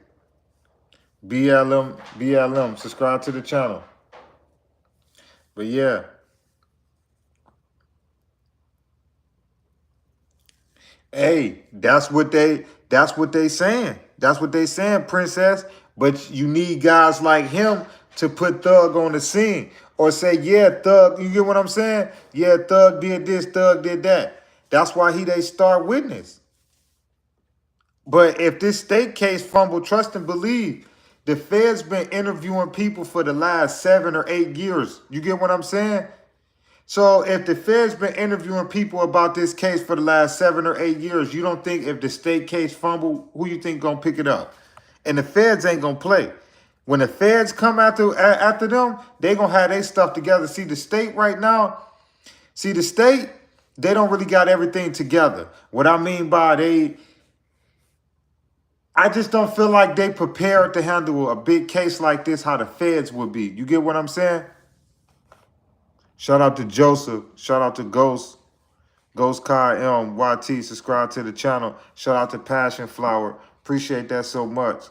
BLM. Subscribe to the channel. But yeah. Hey, that's what they saying. That's what they saying, Princess. But you need guys like him to put Thug on the scene. Or say, yeah, Thug, you get what I'm saying? Yeah, Thug did this, Thug did that. That's why they star witness. But if this state case fumble, trust and believe, the Fed's been interviewing people for the last 7 or 8 years. You get what I'm saying? So if the Fed's been interviewing people about this case for the last 7 or 8 years, you don't think if the state case fumble, who you think gonna pick it up? And the Feds ain't gonna play. When the Feds come after them, they gonna have their stuff together. See, the state right now, they don't really got everything together. What I mean by I just don't feel like they prepared to handle a big case like this how the Feds would be. You get what I'm saying? Shout out to Joseph. Shout out to Ghost. Ghost Kai YT. Subscribe to the channel. Shout out to Passion Flower. Appreciate that so much.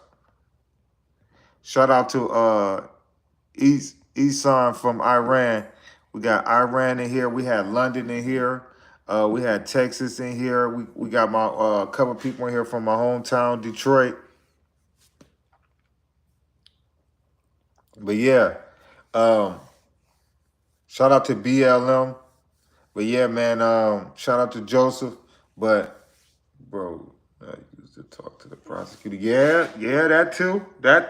Shout out to Isan from Iran. We got Iran in here. We had London in here. We had Texas in here. We got my couple people in here from my hometown, Detroit. But yeah, shout out to BLM. But yeah, man, shout out to Joseph. But bro, I used to talk to the prosecutor. Yeah, that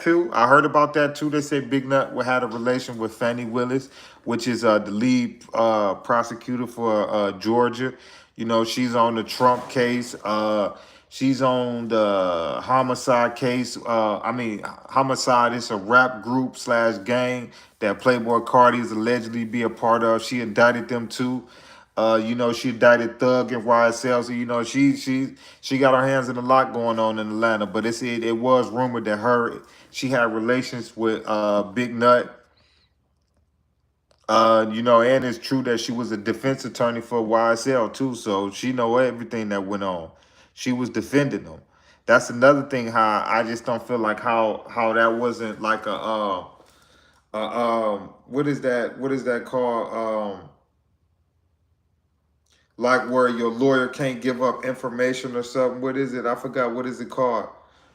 too. I heard about that too. They say Big Nut had a relation with Fannie Willis, which is the lead prosecutor for Georgia. You know, she's on the Trump case. She's on the homicide case. Homicide is a rap group / gang that Playboy Cardi is allegedly be a part of. She indicted them too. You know, she indicted Thug and YSL. So, you know, she got her hands in a lot going on in Atlanta. But it was rumored that she had relations with Big Nut. You know, and it's true that she was a defense attorney for YSL too. So she know everything that went on. She was defending them. That's another thing. How I just don't feel like how that wasn't like what is that called? Like where your lawyer can't give up information or something. What is it? I forgot. What is it called?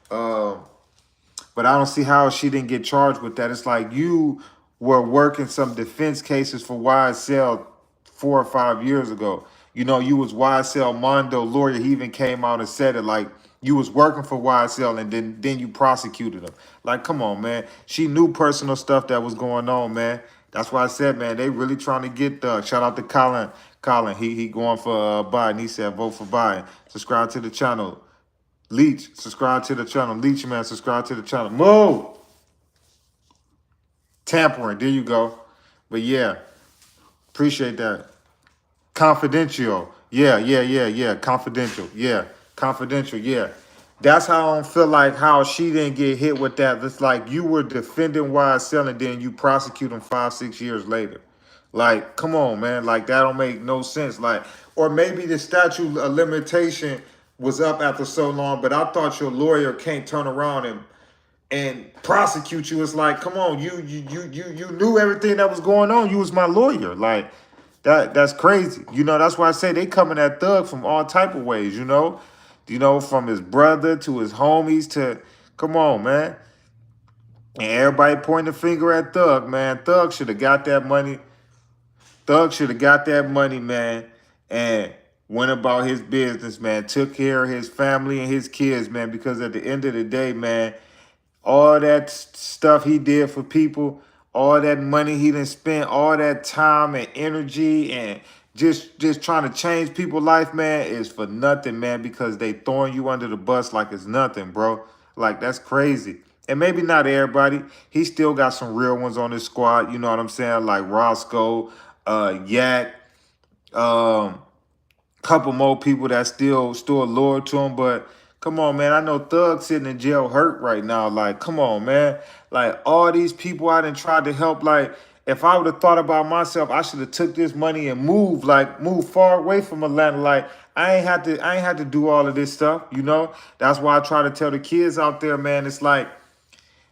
But I don't see how she didn't get charged with that. It's like you were working some defense cases for YSL 4 or 5 years ago. You know, you was YSL Mondo lawyer. He even came out and said it, like you was working for YSL and then you prosecuted him. Like, come on, man. She knew personal stuff that was going on, man. That's why I said, man, they really trying to get shout out to Colin. He going for Biden. He said vote for Biden. Subscribe to the channel. Leech, subscribe to the channel. Leech, man, subscribe to the channel. Move. Tampering. There you go. But yeah, appreciate that. Confidential. Yeah. Confidential. Yeah. Confidential. Yeah. That's how I don't feel like how she didn't get hit with that. It's like you were defending YSL and then you prosecute them 5-6 years later. Like, come on, man. Like, that don't make no sense. Like, or maybe the statute of limitation was up after so long, but I thought your lawyer can't turn around and prosecute you. It's like, come on, you knew everything that was going on. You was my lawyer. Like, that's crazy. You know, that's why I say they coming at Thug from all type of ways, you know? You know, from his brother to his homies to, come on, man. And everybody pointing the finger at Thug, man. Thug should have got that money. Thug should have got that money, man, and went about his business, man. Took care of his family and his kids, man, because at the end of the day, man, all that stuff he did for people, all that money he done spent, all that time and energy and just trying to change people's life, man, is for nothing, man, because they throwing you under the bus like it's nothing, bro. Like, that's crazy. And maybe not everybody. He still got some real ones on his squad, you know what I'm saying? Like Roscoe, Yak, couple more people that still loyal to him. But come on, man. I know Thug sitting in jail hurt right now. Like, come on, man. Like, all these people I done tried to help. Like, if I would have thought about myself, I should have took this money and moved far away from Atlanta. Like, I ain't had to do all of this stuff, you know? That's why I try to tell the kids out there, man, it's like,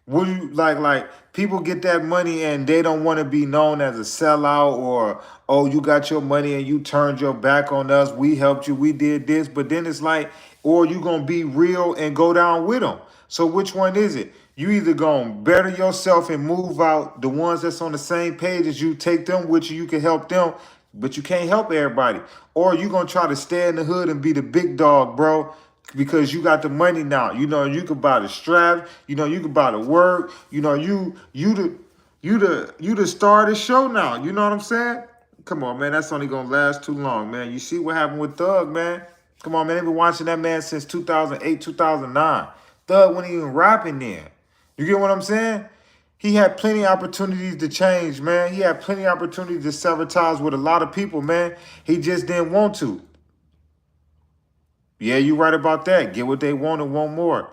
would you like people get that money and they don't want to be known as a sellout or, oh, you got your money and you turned your back on us. We helped you. We did this. But then it's like, or you going to be real and go down with them. So which one is it? You either gonna better yourself and move out. The ones that's on the same page as you, take them with you. You can help them, but you can't help everybody. Or you gonna try to stay in the hood and be the big dog, bro, because you got the money now. You know you can buy the strap. You know you can buy the work. You know you the star of the show now. You know what I'm saying? Come on, man. That's only gonna last too long, man. You see what happened with Thug, man? Come on, man. They've been watching that man since 2008, 2009. Thug wasn't even rapping then. You get what I'm saying? He had plenty of opportunities to change, man. He had plenty of opportunities to sever ties with a lot of people, man. He just didn't want to. Yeah, you right about that. Get what they want and want more.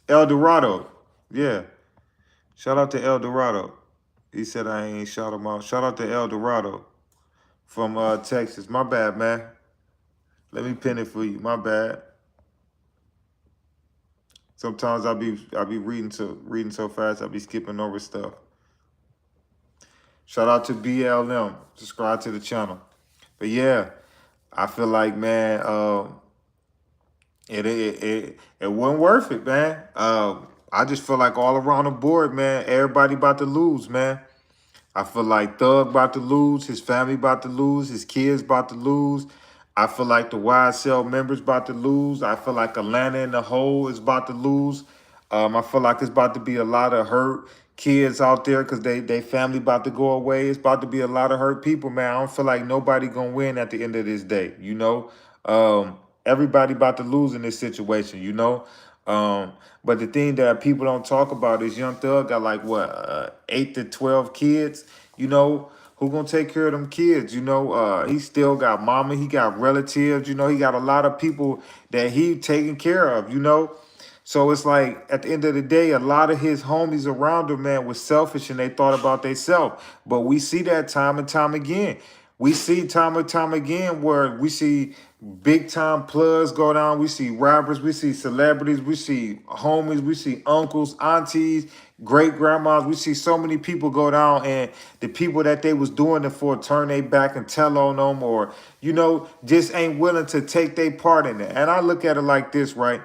El Dorado. Yeah. Shout out to El Dorado. He said I ain't shout him out. Shout out to El Dorado from Texas. My bad, man. Let me pin it for you. My bad. Sometimes I'll be reading so fast I'll be skipping over stuff. Shout out to BLM. Subscribe to the channel. But yeah, I feel like, man, it wasn't worth it, man. I just feel like all around the board, man, everybody about to lose, man. I feel like Thug about to lose, his family about to lose, his kids about to lose. I feel like the YSL members about to lose. I feel like Atlanta in the whole is about to lose. I feel like it's about to be a lot of hurt kids out there because they family about to go away. It's about to be a lot of hurt people, man. I don't feel like nobody gonna win at the end of this day, you know? Everybody about to lose in this situation, you know? But the thing that people don't talk about is Young Thug got like what 8 to 12 kids. You know who gonna take care of them kids? You know he still got mama. He got relatives. You know he got a lot of people that he taking care of. You know, so it's like at the end of the day, a lot of his homies around him, man, was selfish and they thought about themselves. But we see that time and time again. We see time and time again where we see big time plugs go down. We see rappers, we see celebrities, we see homies, we see uncles, aunties, great grandmas. We see so many people go down, and the people that they was doing it for turn their back and tell on them, or you know, just ain't willing to take their part in it. And I look at it like this, right?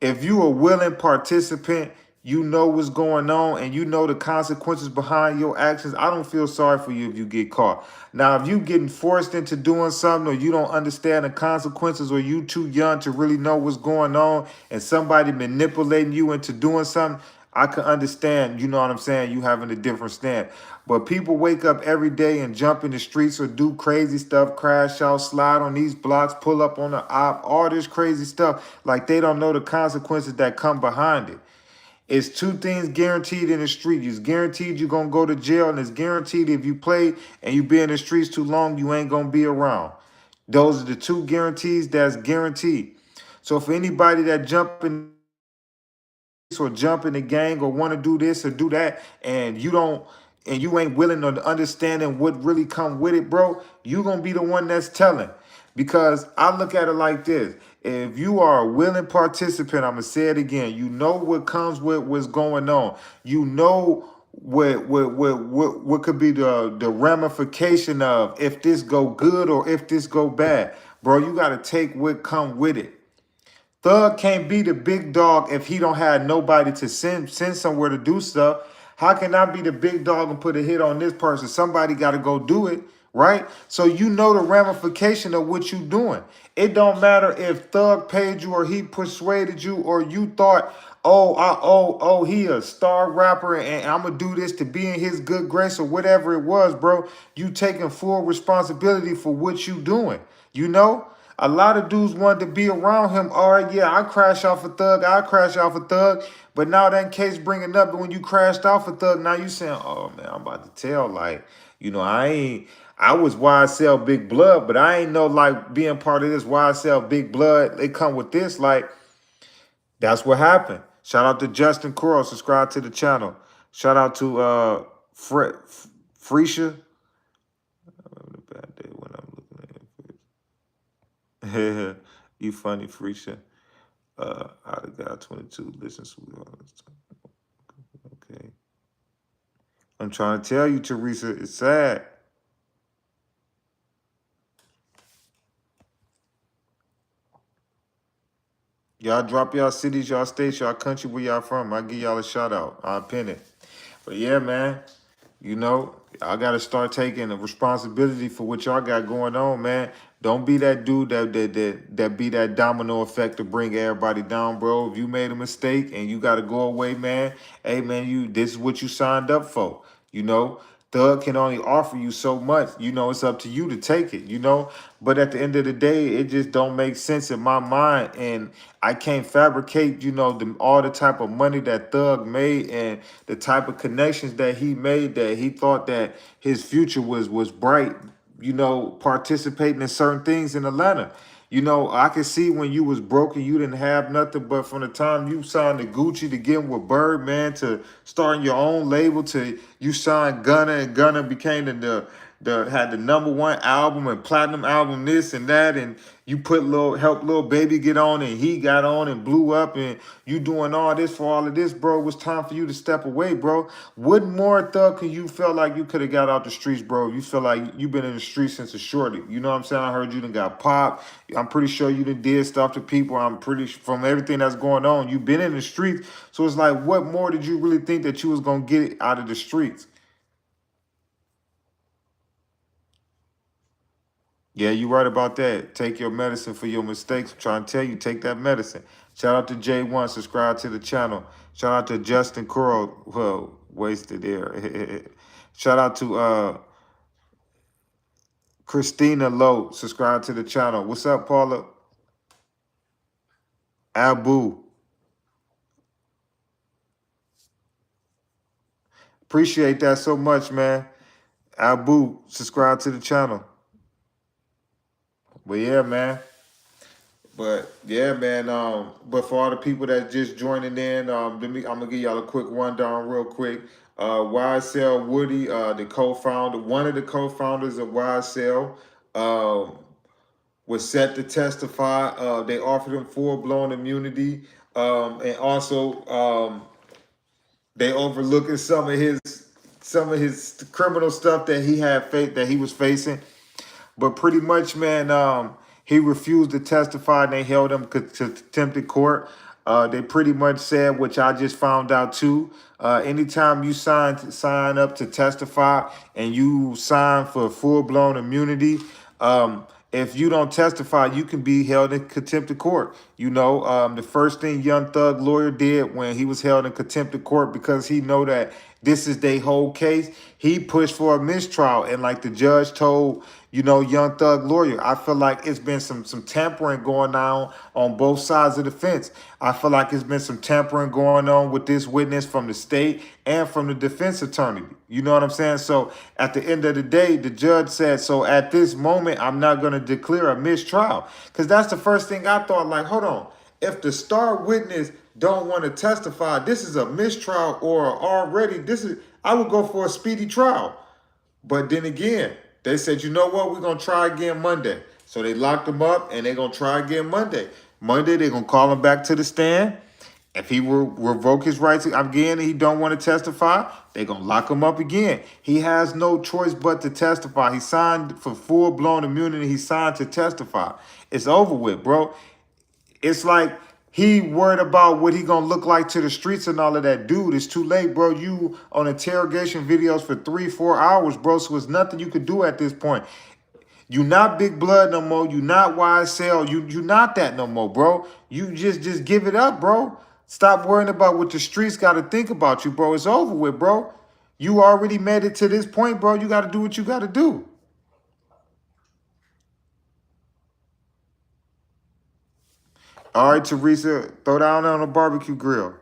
If you a willing participant, you know what's going on and you know the consequences behind your actions, I don't feel sorry for you if you get caught. Now, if you getting forced into doing something or you don't understand the consequences or you too young to really know what's going on and somebody manipulating you into doing something, I can understand, you know what I'm saying, you having a different stand. But people wake up every day and jump in the streets or do crazy stuff, crash out, slide on these blocks, pull up on the op, all this crazy stuff. Like they don't know the consequences that come behind it. It's two things guaranteed in the street. It's guaranteed you're going to go to jail, and it's guaranteed if you play and you be in the streets too long, you ain't going to be around. Those are the two guarantees that's guaranteed. So for anybody that jump in or jump in the gang or want to do this or do that and you don't and you ain't willing to understanding what really come with it, bro, you gonna be the one that's telling. Because I look at it like this: if you are a willing participant, I'm gonna say it again, you know what comes with what's going on. You know what could be the ramification of if this go good or if this go bad. Bro, you gotta take what come with it. Thug can't be the big dog if he don't have nobody to send somewhere to do stuff. How can I be the big dog and put a hit on this person? Somebody got to go do it, right? So you know the ramification of what you doing. It don't matter if Thug paid you or he persuaded you or you thought, he a star rapper and I'm gonna do this to be in his good grace or whatever it was, bro. You taking full responsibility for what you doing, you know? A lot of dudes wanted to be around him. All right, yeah, I crash off a Thug. I crash off a Thug. But now that case bringing up, and when you crashed off a Thug, now you saying, oh, man, I'm about to tell. Like, you know, I was YSL Big Blood, but I ain't know, like, being part of this YSL Big Blood, they come with this. Like, that's what happened. Shout out to Justin Coral. Subscribe to the channel. Shout out to Freisha. Bad day when I'm looking at it. You funny, Freisha. Out of God 22 listens to all this time. Okay. I'm trying to tell you, Teresa, it's sad. Y'all drop y'all cities, y'all states, y'all country, where y'all from. I'll give y'all a shout out. I'll pin it. But yeah, man, you know, I gotta start taking the responsibility for what y'all got going on, man. Don't be that dude that be that domino effect to bring everybody down, bro. If you made a mistake and you gotta go away, man, hey man, this is what you signed up for. You know, Thug can only offer you so much. You know, it's up to you to take it, you know. But at the end of the day, it just don't make sense in my mind. And I can't fabricate, you know, all the type of money that Thug made and the type of connections that he made, that he thought that his future was bright, you know, participating in certain things in Atlanta. You know, I can see when you was broken, you didn't have nothing, but from the time you signed the Gucci to getting with Birdman to starting your own label to you signed Gunna and Gunna became the had the #1 album and platinum album, this and that, and you put help little baby get on and he got on and blew up, and you doing all this for all of this, bro. It was time for you to step away, bro. What more Thug can you feel like you could have got out the streets, bro? You feel like you've been in the streets since a shorty. You know what I'm saying? I heard you done got popped. I'm pretty sure you done did stuff to people. I'm pretty from everything that's going on. You've been in the streets. So it's like, what more did you really think that you was gonna get out of the streets? Yeah, you right about that. Take your medicine for your mistakes. I'm trying to tell you, take that medicine. Shout out to J1, subscribe to the channel. Shout out to Justin Coral, well, wasted there. Shout out to Christina Lowe, subscribe to the channel. What's up, Paula? Abu, appreciate that so much, man. Abu, subscribe to the channel. But yeah, man. But yeah, man. But for all the people that just joining in, I'm gonna give y'all a quick rundown, real quick. YSL Woody, the co-founder, one of the co-founders of YSL, um, was set to testify. They offered him full-blown immunity, and also they overlooking some of his criminal stuff that he was facing. But pretty much, man, he refused to testify and they held him to contempt of court. They pretty much said, which I just found out too. Anytime you sign up to testify and you sign for full blown immunity, if you don't testify, you can be held in contempt of court. You know, the first thing Young Thug lawyer did when he was held in contempt of court, because he know that this is their whole case, he pushed for a mistrial. And like the judge told, you know, Young Thug lawyer, I feel like it's been some tampering going on both sides of the fence. I feel like it's been some tampering going on with this witness from the state and from the defense attorney. You know what I'm saying? So at the end of the day, the judge said, so at this moment, I'm not going to declare a mistrial. Because that's the first thing I thought, like, hold on. If the star witness don't want to testify, this is a mistrial, or already I would go for a speedy trial. But then again, they said, you know what, we're going to try again Monday. So they locked him up and they're going to try again Monday. Monday, they're going to call him back to the stand. If he will revoke his rights again and he don't want to testify, they're going to lock him up again. He has no choice but to testify. He signed for full-blown immunity. He signed to testify. It's over with, bro. It's like he worried about what he gonna look like to the streets and all of that. Dude, it's too late, bro. You on interrogation videos for 3-4 hours, bro. So it's nothing you could do at this point. You not Big Blood no more. You not YSL. You not that no more, bro. You just give it up, bro. Stop worrying about what the streets got to think about you, bro. It's over with, bro. You already made it to this point, bro. You got to do what you got to do. All right, Teresa, throw down on a barbecue grill.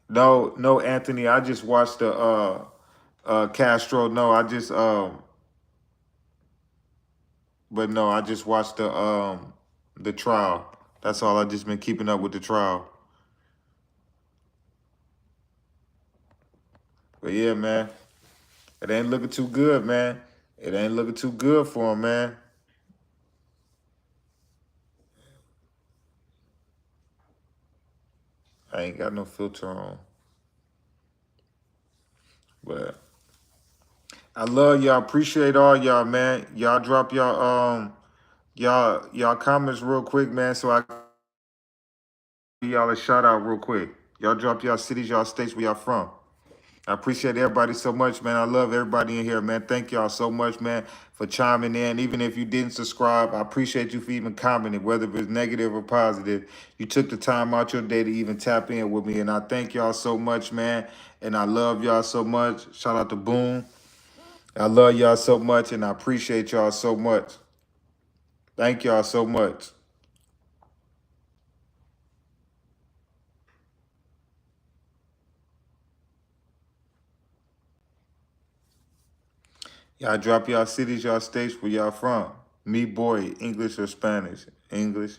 No, no, Anthony. I just watched the Castro. No, but no, I just watched the trial. That's all. I just been keeping up with the trial. But yeah, man, it ain't looking too good, man. It ain't looking too good for him, man. I ain't got no filter on, but I love y'all. Appreciate all y'all, man. Y'all drop y'all comments real quick, man, so I give y'all a shout out real quick. Y'all drop y'all cities, y'all states where y'all from. I appreciate everybody so much, man. I love everybody in here, man. Thank y'all so much, man, for chiming in. Even if you didn't subscribe, I appreciate you for even commenting, whether it was negative or positive. You took the time out your day to even tap in with me, and I thank y'all so much, man. And I love y'all so much. Shout out to Boom. I love y'all so much, and I appreciate y'all so much. Thank y'all so much. Y'all drop y'all cities, y'all states, where y'all from. Me, boy, English or Spanish? English.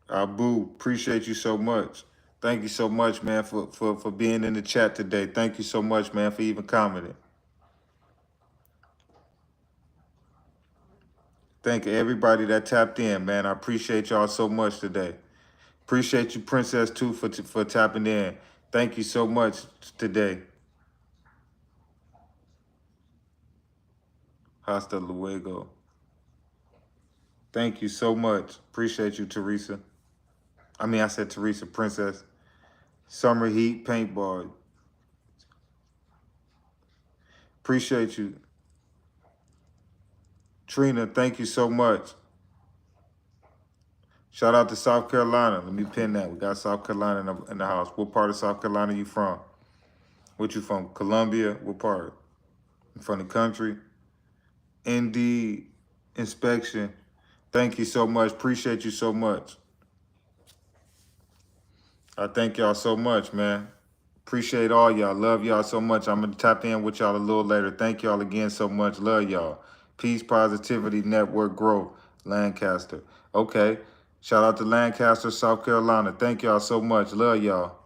Abu, appreciate you so much. Thank you so much, man, for being in the chat today. Thank you so much, man, for even commenting. Thank everybody that tapped in, man. I appreciate y'all so much today. Appreciate you, Princess, too, for tapping in. Thank you so much today. Hasta luego. Thank you so much. Appreciate you, Teresa. I mean, I said Teresa, Princess. Summer Heat Paintball. Appreciate you. Trina, thank you so much. Shout out to South Carolina. Let me pin that. We got South Carolina in the house. What part of South Carolina you from? What you from? Columbia? What part? From the country? Indeed. Inspection. Thank you so much. Appreciate you so much. I thank y'all so much, man. Appreciate all y'all. Love y'all so much. I'm going to tap in with y'all a little later. Thank y'all again so much. Love y'all. Peace, positivity, network, growth. Lancaster. Okay. Shout out to Lancaster, South Carolina. Thank y'all so much. Love y'all.